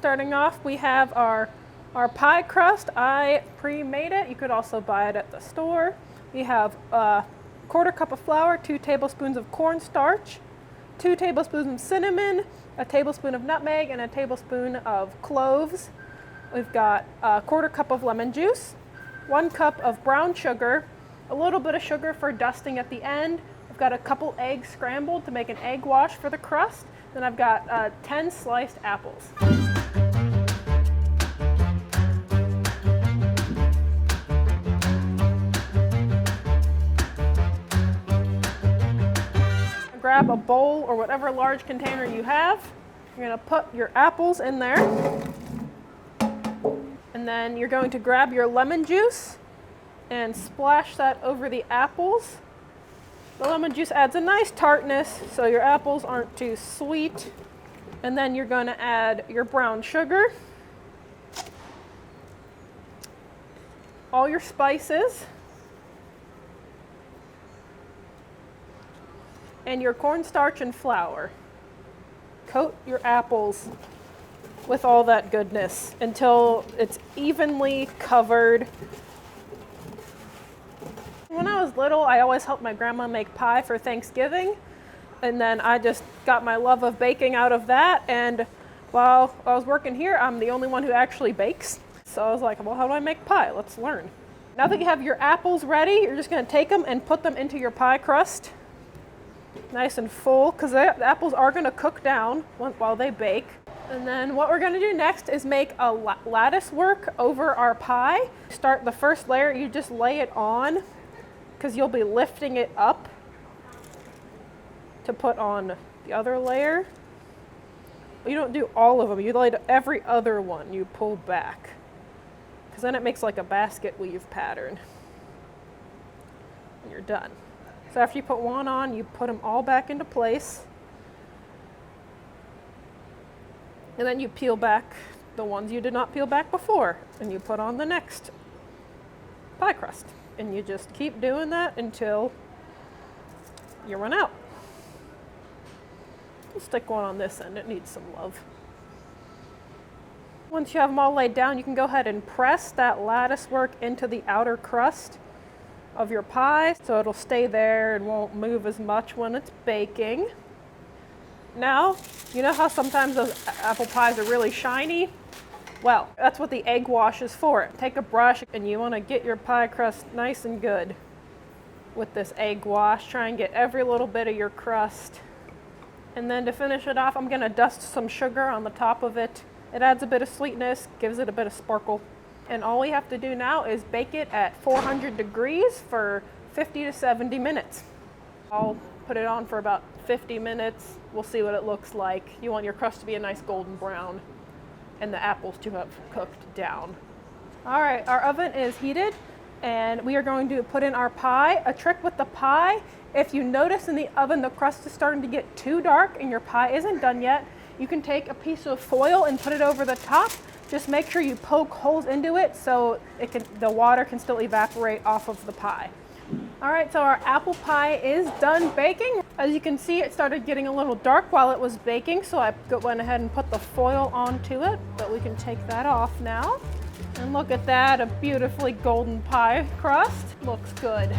Starting off, we have our pie crust. I pre-made it. You could also buy it at the store. We have a 1/4 cup of flour, 2 tablespoons of cornstarch, 2 tablespoons of cinnamon, a tablespoon of nutmeg, and a tablespoon of cloves. We've got a 1/4 cup of lemon juice, 1 cup of brown sugar, a little bit of sugar for dusting at the end. I've got a couple eggs scrambled to make an egg wash for the crust. Then I've got 10 sliced apples. Grab a bowl or whatever large container you have. You're going to put your apples in there. And then you're going to grab your lemon juice and splash that over the apples. The lemon juice adds a nice tartness so your apples aren't too sweet. And then you're going to add your brown sugar, all your spices, and your cornstarch and flour. Coat your apples with all that goodness until it's evenly covered. When I was little, I always helped my grandma make pie for Thanksgiving, and then I just got my love of baking out of that, and while I was working here, I'm the only one who actually bakes. So I was like, well, how do I make pie? Let's learn. Now that you have your apples ready, you're just going to take them and put them into your pie crust. Nice and full, because the apples are going to cook down while they bake. And then what we're going to do next is make a lattice work over our pie. Start the first layer, you just lay it on, because you'll be lifting it up to put on the other layer. You don't do all of them, you lay every other one, you pull back, because then it makes like a basket weave pattern. And you're done. So after you put one on, you put them all back into place. And then you peel back the ones you did not peel back before, and you put on the next pie crust. And you just keep doing that until you run out. We'll stick one on this end, it needs some love. Once you have them all laid down, you can go ahead and press that lattice work into the outer crust of your pie, so it'll stay there and won't move as much when it's baking. Now, you know how sometimes those apple pies are really shiny? Well, that's what the egg wash is for. Take a brush and you want to get your pie crust nice and good with this egg wash. Try and get every little bit of your crust. And then to finish it off, I'm going to dust some sugar on the top of it. It adds a bit of sweetness, gives it a bit of sparkle. And all we have to do now is bake it at 400 degrees for 50 to 70 minutes. I'll put it on for about 50 minutes. We'll see what it looks like. You want your crust to be a nice golden brown and the apples to have cooked down. All right, our oven is heated and we are going to put in our pie. A trick with the pie, if you notice in the oven the crust is starting to get too dark and your pie isn't done yet, you can take a piece of foil and put it over the top. Just make sure you poke holes into it so the water can still evaporate off of the pie. All right, so our apple pie is done baking. As you can see, it started getting a little dark while it was baking, so I went ahead and put the foil onto it, but we can take that off now. And look at that, a beautifully golden pie crust. Looks good.